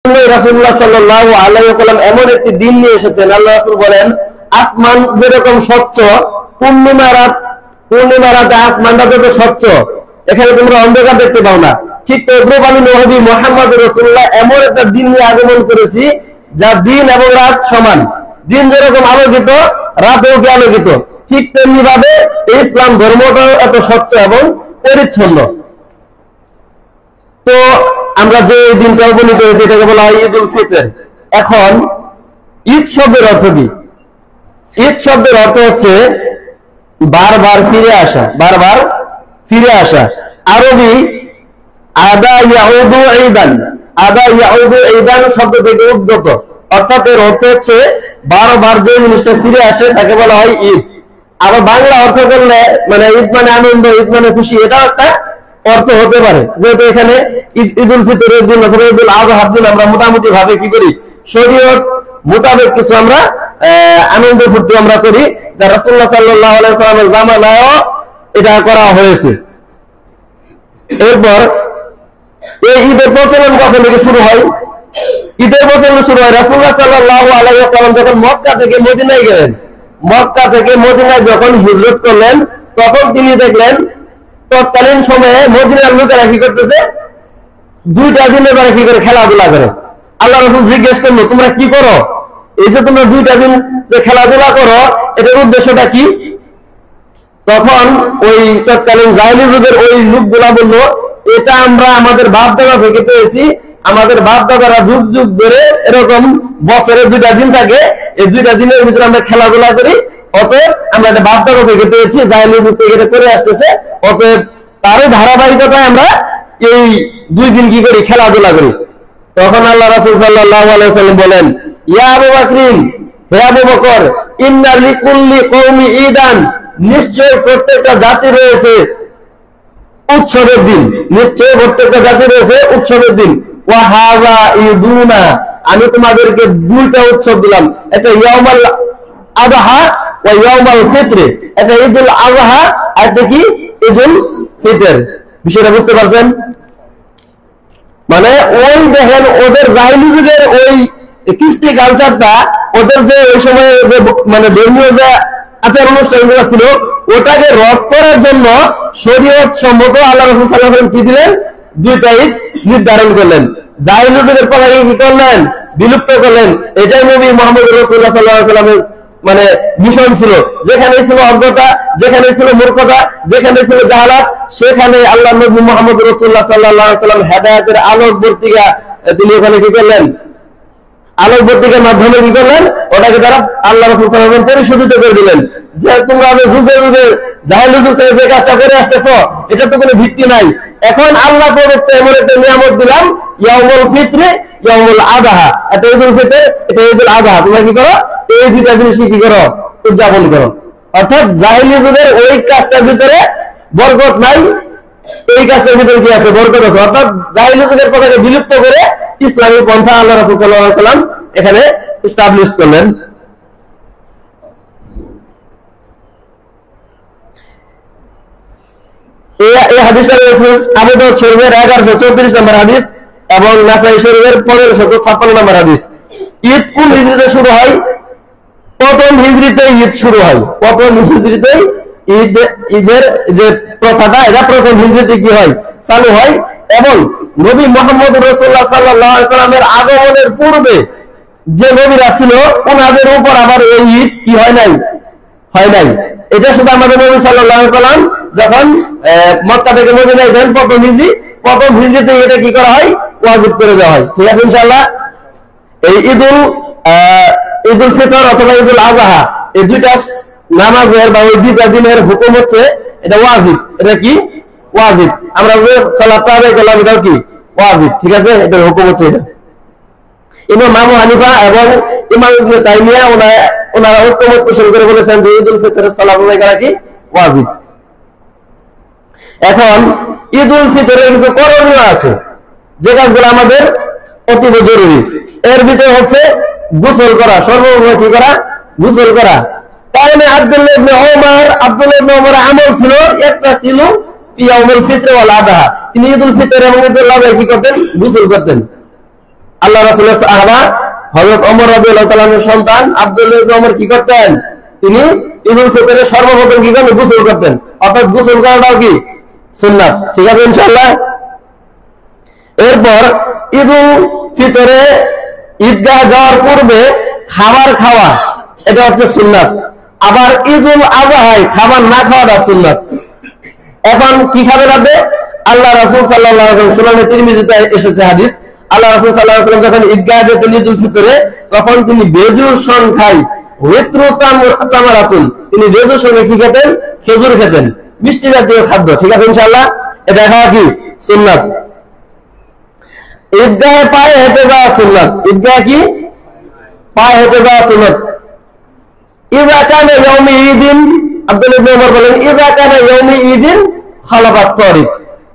রাসূলুল্লাহ সাল্লাল্লাহু আলাইহি ওয়াসাল্লাম এমন একটি দিন নিয়ে এসেছেন, আল্লাহ রাসূল বলেন আসমান যেরকম স্বচ্ছ, পূর্ণিমা রাতে আসমানটা যত স্বচ্ছ, এখানে তোমরা অন্ধকার দেখতে পাও না, ঠিক তদ্রুপ আমি নবী মুহাম্মদ রাসূলুল্লাহ এমন একটা দিন নিয়ে আগমন করেছি যা দিন এবং রাত সমান। দিন যেরকম আলোকিত, রাতেও কি আলোকিত, ঠিক তেমনি ভাবে ইসলাম ধর্মটাও এত স্বচ্ছ এবং পরিচ্ছন্ন। তো আমরা যে দিনটা উপনীত হয়েছে এটাকে বলা হয় ঈদ উল ফিতর। এখন ঈদ শব্দের অর্থ কি? ঈদ শব্দের অর্থ হচ্ছে বারবার ফিরে আসা, বারবার ফিরে আসা। আরবি আদা ইয়াউদু ঈদান, আদা ইয়াউদু ঈদান শব্দ থেকে উদ্গত, অর্থাৎ এর অর্থ হচ্ছে বারবার যে জিনিসটা ফিরে আসে তাকে বলা হয় ঈদ। আবার বাংলা অর্থ করলে মানে ঈদ মানে আনন্দ, ঈদ মানে খুশি, এটাও একটা অর্থ হতে পারে। যেহেতু এখানে ঈদ উল ফিতরের দিন অথবা ঈদ উল আযহার দিন আমরা মোটামুটি ভাবে কি করি, শরীয়ত মোতাবেক কিছু আমরা আনন্দ ফুর্তি আমরা করি, যা রাসূলুল্লাহ সাল্লাল্লাহু আলাইহি ওয়াসাল্লামের জামানায়ও এটা করা হয়েছে। এরপর এই ঈদের প্রচলন কখন থেকে শুরু হয়? ঈদের প্রচলন শুরু হয় রাসূলুল্লাহ সাল্লাল্লাহু আলাইহি ওয়াসাল্লাম যখন মক্কা থেকে মদিনায় গেলেন। মক্কা থেকে মদিনায় যখন হিজরত করলেন তখন তিনি দেখলেন তৎকালীন সময়ে মদিনার লোকেরা কি করতেছে, দুইটা দিনের পরে কি করে খেলাধুলা করে। আল্লাহ রাসূল জিজ্ঞেস করলো তোমরা কি করো, এই যে তোমরা দুইটা দিন যে খেলাধুলা করো এটার উদ্দেশ্যটা কি? তখন ওই তৎকালীন জাহেলি যুগের ওই লোকগুলা বললো এটা আমরা আমাদের বাপ দাদা থেকে পেয়েছি, আমাদের বাপ দাদারা যুগ যুগ ধরে এরকম বছরে দুইটা দিন থাকে, এই দুইটা দিনের ভিতরে আমরা খেলাধুলা করি, অতএব আমরা এটা বাপ দাদা থেকে পেয়েছি, জাহেলি যুগ থেকে এটা করে আসতেছে, অতএব তারই ধারাবাহিকতায় আমরা এই দুই দিন কি করি, খেলাধুলা করি। তখন আল্লাহ রাসূল সাল্লাল্লাহু আলাইহি ওয়াসাল্লাম বলেন ইয়া আবু বকর, হে আবু বকর, ইন্না লিকুল্লি কওমি ঈদান, নিশ্চয় প্রত্যেকটা জাতি রয়েছে উৎসবের দিন, নিশ্চয় প্রত্যেকটা জাতি রয়েছে উৎসবের দিন। ওয়া হাযা ঈদুনা, আমি তোমাদেরকে দুইটা উৎসব দিলাম, একটা ইয়াউমুল আযহা ওয়া ইয়াউমুল ফিতর, একটা ঈদুল আযহা আর একটা কি ঈদুল ফিতর। বিষয়টা বুঝতে পারছেন? মানে ওই দেখেন ওদের জাহেলি যুগের ওই কৃষ্টি কালচারটা, ওদের যে ওই সময় মানে ধর্মীয় যে আচার অনুষ্ঠানগুলো ছিল ওটাকে রদ করার জন্য শরীয়ত সম্মত আল্লাহ রাসূল সাল্লাল্লাহু আলাইহি ওয়াসাল্লাম কি দিলেন, দুইটা ঈদ নির্ধারণ করলেন। জাহেলি যুগের কথাকে কি করলেন, বিলুপ্ত করলেন। এটাই নবী মুহাম্মদ রাসূলুল্লাহ সাল্লাল্লাহু আলাইহি ওয়াসাল্লামের মানে মিশন ছিল। যেখানে ছিল অজ্ঞতা, যেখানে ছিল মূর্খতা, যেখানে ছিল জাহালাত, সেখানে আল্লাহ নবী মুহাম্মদ রাসূলুল্লাহ সাল্লাল্লাহু আলাইহি ওয়াসাল্লাম হেদায়েতের আলোক বর্তিকা তিনি ওখানে কি করলেন, আলোক বর্তিকার মাধ্যমে কি করলেন, ওটাকে তারা আল্লাহ রাসূল সাল্লাল্লাহু আলাইহি ওয়াসাল্লাম পরিশোধিত করে দিলেন যে তোমরা যুগে যুগে জাহেলি যুগ থেকে যে কাজটা করে আসতেছো এটা তো কোনো ভিত্তি নাই। এখন আল্লাহ প্রদত্ত এমন একটা নিয়ামত দিলাম, ইয়াউমুল ফিতর, ইয়াউমুল আযহা, এটা ঈদুল ফিতর, এটা ঈদুল আযহা, তোমরা কি করো, এই দুইটা জিনিস কি করো, উদযাপন করো। অর্থাৎ জাহেলি যুগের ওই কাজটার ভিতরে বরকত নাই, এই কাজটার ভিতরে কি আছে, বরকত আছে। অর্থাৎ জাহেলি যুগের কথাকে বিলুপ্ত করে ইসলামী পন্থা আল্লাহ রাসূল সাল্লাল্লাহু আলাইহি ওয়াসাল্লাম এখানে এস্টাবলিশ করলেন। এই হাদিসটা রয়েছে আবু দাউদ শরীফের 1134 নম্বর হাদিস এবং নাসাই শরীফের 1556 নম্বর হাদিস। ঈদ কোন হিজরিতে শুরু হয়? প্রথম হিজরিতে ঈদ শুরু হয়। প্রথম হিজরিতে ঈদের যে প্রথাটা এটা প্রথম হিজরিতে কি হয়, চালু হয়। এবং নবী মুহাম্মদ রাসূলুল্লাহ সাল্লাল্লাহু আলাইহি ওয়াসাল্লামের আগমনের পূর্বে যে নবীরা ছিল ওনাদের উপর আবার এই ঈদ কি হয় নাই, হয় নাই। এটা শুধু আমাদের নবী সাল্লাল্লাহু আলাইহি ওয়াসাল্লাম যখন মক্কা থেকে মদিনায় যান প্রথম হিজরিতে এটা কি করা হয়, ওয়াজিব করে দেওয়া হয়। ঠিক আছে ইনশাআল্লাহ। এই ঈদুল ফিতর অথবা ঈদুল আযহা এই দুইটা নামাজের বা ওই দুইটা দিনের হুকুম হচ্ছে এটা ওয়াজিব। এটা কি ওয়াজিব, আমরা যে সালাতটা আদায় করলাম এটাও কি ওয়াজিব। ঠিক আছে, এটার হুকুম হচ্ছে এটা। ইমাম আবু হানিফা এবং ইমাম ইবনে তাইমিয়া ওনারা ঐক্যমত পোষণ করে বলেছেন যে ঈদুল ফিতরের সালাত আদায় করা কি ওয়াজিব। এখন ঈদুল ফিতরের কিছু করণীয় আছে যে কাজগুলো আমাদের অতীব জরুরি। এর ভিতরে হচ্ছে গোসল করা, সর্বপ্রথম কি করা, গোসল করা। কারণে আব্দুল্লাহ ইবনে ওমর আমল ছিল, একটা ছিল ইয়াউমুল ফিতর ওয়াল আযহা, তিনি ঈদুল ফিতর এবং ঈদুল আযহা কি করতেন, গোসল করতেন। আল্লাহ রাসূলের সাহাবা হযরত ওমর রাদিয়াল্লাহু তাআলা এর সন্তান আব্দুল্লাহ ইবনে ওমর কি করতেন, তিনি ঈদুল ফিতরে সর্বপ্রথম কি করতেন, গোসল করতেন। অর্থাৎ গোসল করাটাও কি সুন্নাত। ঠিক আছে ইনশাআল্লাহ। এরপর ঈদুল ফিতরে ঈদগাহ যাওয়ার পূর্বে খাবার খাওয়া, এটা হচ্ছে সুন্নাত। আবার ঈদুল আযহায় খাবার না খাওয়াটা সুন্নাত। এখন কি খাবেন আপনি? আল্লাহ রাসূল সাল্লাল্লাহু আলাইহি ওয়াসাল্লাম সুনানে তিরমিজিতে এসেছে হাদিস, আল্লাহ রাসূল সাল্লাল্লাহু আলাইহি ওয়াসাল্লাম যখন ঈদগাহে যেতেন ঈদুল ফিতরে, তখন তিনি বেজুর সংখ্যায় ওয়াত্রু তামারাতুন, তিনি বেজুর সঙ্গে কি খেতেন, খেজুর খেতেন, মিষ্টি জাতীয় খাদ্য। ঠিক আছে ইনশাআল্লাহ, এটা খাওয়া কি সুন্নাত। ঈদগাহে পায়ে হেঁটে যাওয়া সুন্নাত। ঈদগাহে কি পায়ে হেঁটে যাওয়া সুন্নাত। ইযা কানা ইয়াউমি ঈদিন, আব্দুল্লাহ ইবনে ওমর বলেন, ইযা কানা ইয়াউমি ঈদিন খালাফাত তরিক।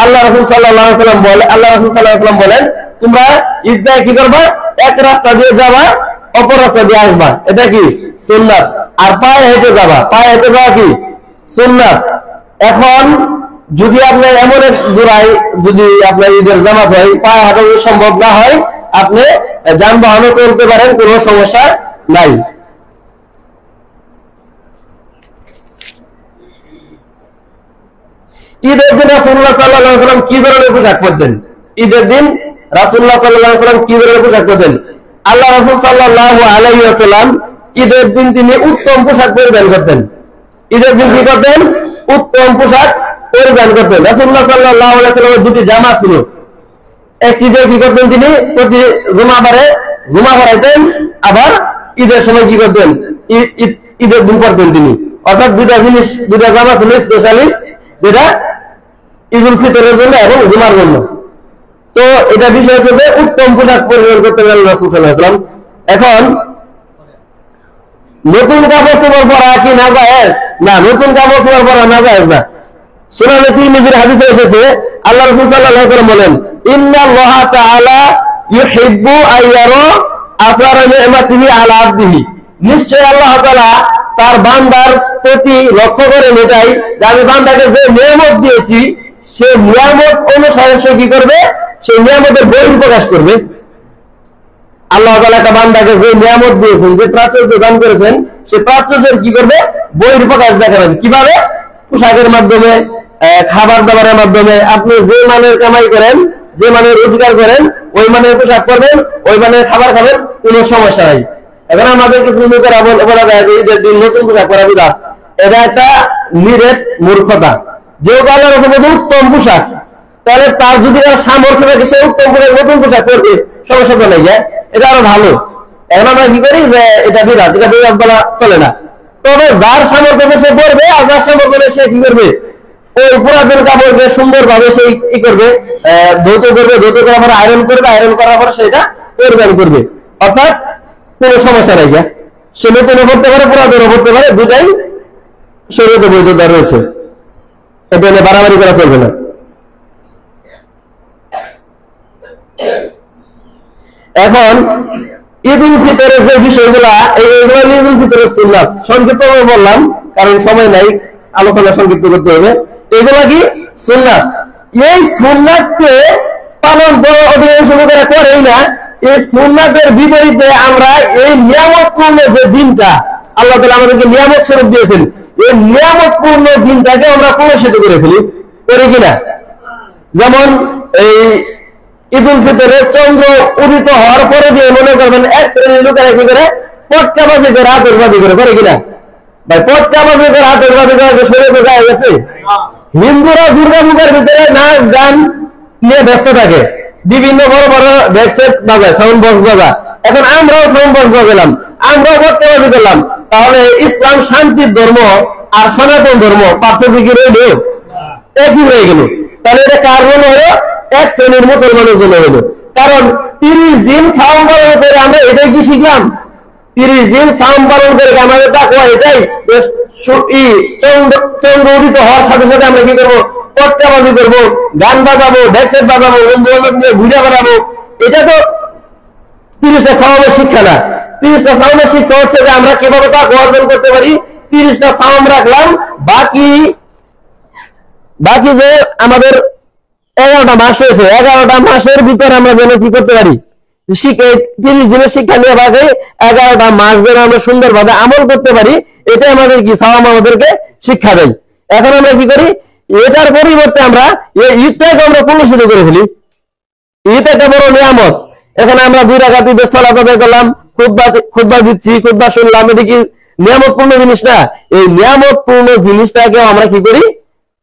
আল্লাহ রাসূল সাল্লাল্লাহু আলাইহি ওয়াসাল্লাম বলেন, আল্লাহ রাসূল সাল্লাল্লাহু আলাইহি ওয়াসাল্লাম বলেন, তোমরা ঈদগাহে কি করবা, এক রাস্তা দিয়ে যাবা, অপর রাস্তা দিয়ে আসবা, এটা কি সুন্নাত। আর পায়ে হেঁটে যাবা, পায়ে হেঁটে যাওয়া কি সুন্নাত। এখন যদি আপনি এমন এক দূরায় যদি আপনার ঈদের জামাত হয়, পায়ে হাঁটা সম্ভব না হয়, আপনি যানবাহনে চলতে পারেন, কোনো সমস্যা নাই। ঈদের দিন রাসূলুল্লাহ সাল্লাল্লাহু আলাইহি ওয়াসাল্লাম কি ধরনের পোশাক পরতেন? ঈদের দিন রাসূলুল্লাহ সাল্লাল্লাহু আলাইহি ওয়াসাল্লাম কি ধরনের পোশাক পরতেন? আল্লাহ রাসূল সাল্লাল্লাহু আলাইহি ওয়াসাল্লাম ঈদের দিন তিনি উত্তম পোশাক পরিধান করতেন। ঈদের দিন কি করতেন? উত্তম পোশাক পরিধান করতেন। রাসূলুল্লাহ সাল্লাল্লাহু আলাইহি ওয়াসাল্লামের দুটি জামা ছিল। একটি দিয়ে কি করতেন, তিনি প্রতি জুমাবারে জুমা পড়াইতেন, আবার ঈদের সময় কি করতেন, ঈদের দিন পড়তেন তিনি। অর্থাৎ দুটা জিনিস, দুটা জামা ছিল স্পেশালিস্ট, যেটা ঈদুল ফিতরের জন্য এবং জুমার জন্য। তো এটা বিষয় হচ্ছে যে উত্তম পোশাক পরিধান করতে গেলেন রাসূল সাল্লাল্লাহু আলাইহি ওয়াসাল্লাম। এখন নতুন কাপড় চোপড় পরা কি নাজায়েজ? না, নতুন কাপড় চোপড় পরা নাজায়েজ না। সুনানে তিরমিজির হাদিসে এসেছে, আল্লাহ রাসূল সাল্লাল্লাহু আলাইহি ওয়াসাল্লাম বলেন, ইন্নাল্লাহা তাআলা ইউহিব্বু আইয়ারা আসারা নি'মাতিহি আলা আবদিহি। নিশ্চয় আল্লাহ তাআলা তার বান্দার প্রতি লক্ষ্য করে এটাই যে আমি বান্দাকে যে নিয়ামত দিয়েছি, সে নিয়ামত অনুসারে সে কি করবে, সেই নিয়ামতের বহিঃপ্রকাশ করবে। আল্লাহ তাআলা একটা বান্দাকে যে নিয়ামত দিয়েছেন, যে প্রাচুর্য দান করেছেন, সে প্রাচুর্যের কি করবে, বহিঃপ্রকাশ দেখাবেন। কিভাবে? পোশাকের মাধ্যমে, খাবার দাবারের মাধ্যমে। আপনি যে মানের কামাই করেন, যে মানের রোজগার করেন, ওই মানের পোশাক পরবেন, ওই মানের খাবার খাবেন, কোনো সমস্যা নাই। এখন আমাদের কিছু লোকেরা বলা যায় যে ঈদের দিন নতুন পোশাক পরা বিদআত। এটা একটা নিরেট মূর্খতা। যে আল্লাহর রসুল উত্তম পোশাক, তাহলে তার যদি সামর্থ্য থাকে সে উত্তম পোশাক নতুন পোশাক পরবে, সমস্যা তো নেই, এটা আরো ভালো। এখন আমরা কি করি যে এটা বিদআত, এটা বিদআত বলা চলে না। তবে যার সামর্থ্য সে পরবে, আর যার সামর্থ্য সে কি করবে, ওই পুরাতন কাপড়কে সুন্দর ভাবে সেই কি করবে, ধৌত করবে, ধৌত করার পরে আয়রন করবে, আয়রন করার পরে সেটা পরিধান করবে। অর্থাৎ কোনো সমস্যা নাই, সে নতুনও পড়তে পারে, পুরাতনও পড়তে পারে, দুটাই শরীয়তে বৈধতা রয়েছে। এটা নিয়ে বাড়াবাড়ি করা চলবে না। এখন ঈদুল ফিতরের যে বিষয়গুলা, এইগুলো ঈদুল ফিতরের সুন্নাত সংক্ষিপ্ত বললাম, কারণ সময় নাই, আলোচনা সংক্ষিপ্ত করতে হবে। এগুলা কি সুন্নাত। এই সুন্নাতকে পালন অধিকাংশ লোকেরা করেই না। এই সুন্নাতের বিপরীতে আমরা এই নিয়ামতপূর্ণ যে দিনটা আল্লাহ তাআলা আমাদেরকে নিয়ামত স্বরূপ দিয়েছেন, এই নিয়ামতপূর্ণ দিনটাকে আমরা কলুষিত করে ফেলি, করি কিনা? যেমন এই ঈদুল ফিতরে চন্দ্র উদিত হওয়ার পরে দিয়ে মনে করবেন এক শ্রেণীর লোকেরা কি করে, পটকাবাজি করে, আতশবাজি করে কিনা? ভাই, পটকাবাজি করে, আতশবাজি করে শরীরে গায়ে গেছে। হিন্দুরা দুর্গা পূজার ভিতরে নাচ গান নিয়ে ব্যস্ত থাকে, বিভিন্ন বড় বড় ডেস্ক বাজায়, সাউন্ড বক্স বাজায়। এখন আমরাও সাউন্ড বক্স বাজালাম, আমরাও পটকাবাজি করলাম। তাহলে ইসলাম শান্তির ধর্ম আর সনাতন ধর্ম পার্থক্য কি রইল? একই হয়ে গেল। তাহলে এটা কার জন্য হলো? এক শ্রেণীর মুসলমানের জন্য হলো। কারণ 30 দিন সাওম পালন করে আমরা এটাই কি শিখলাম? 30 দিন সাওম পালন করে আমাদের তাকওয়া এটাই, চন্দ্র উদিত হওয়ার সাথে সাথে আমরা কি করবো? পটকাবাজি করবো, গান বাজাবো, ডেক্সেট বাজাবো, বন্ধু বান্ধব নিয়ে ঘুরে বেড়াবো। এটা তো 30টা সাওমের শিক্ষা না। 30টা সাওমের শিক্ষা হচ্ছে যে আমরা কিভাবে তাকওয়া অর্জন করতে পারি। 30টা সাওম রাখলাম, বাকি যে আমাদের 11টা মাস রয়েছে, 11টা মাসের ভিতরে আমরা যেন কি করতে পারি, শিখে 30 দিনের শিক্ষা নিয়ে ভাগে 11টা মাস যেন আমরা সুন্দরভাবে আমল করতে পারি, এটা আমাদের কি সাওয়াম আমাদেরকে শিক্ষা দেয়। এখন আমরা কি করি, এটার পরিবর্তে আমরা এই ঈদটাকে আমরা পূর্ণ শুরু করে ফেলি। ঈদ একটা বড় নিয়ামত। এখানে আমরা 2 রাকাত ঈদের সালাত আদায় করলাম, খুতবা দিচ্ছি, খুতবা শুনলাম, এটা কি নিয়ামতপূর্ণ জিনিস না? এই নিয়ামতপূর্ণ জিনিসটাকে আমরা কি করি,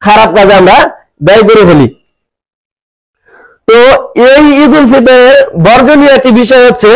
খারাপ কাজে আমরা ব্যয় করে ফেলি। তো এই ঈদ উল ফিতরের বর্জনীয় একটি বিষয় হচ্ছে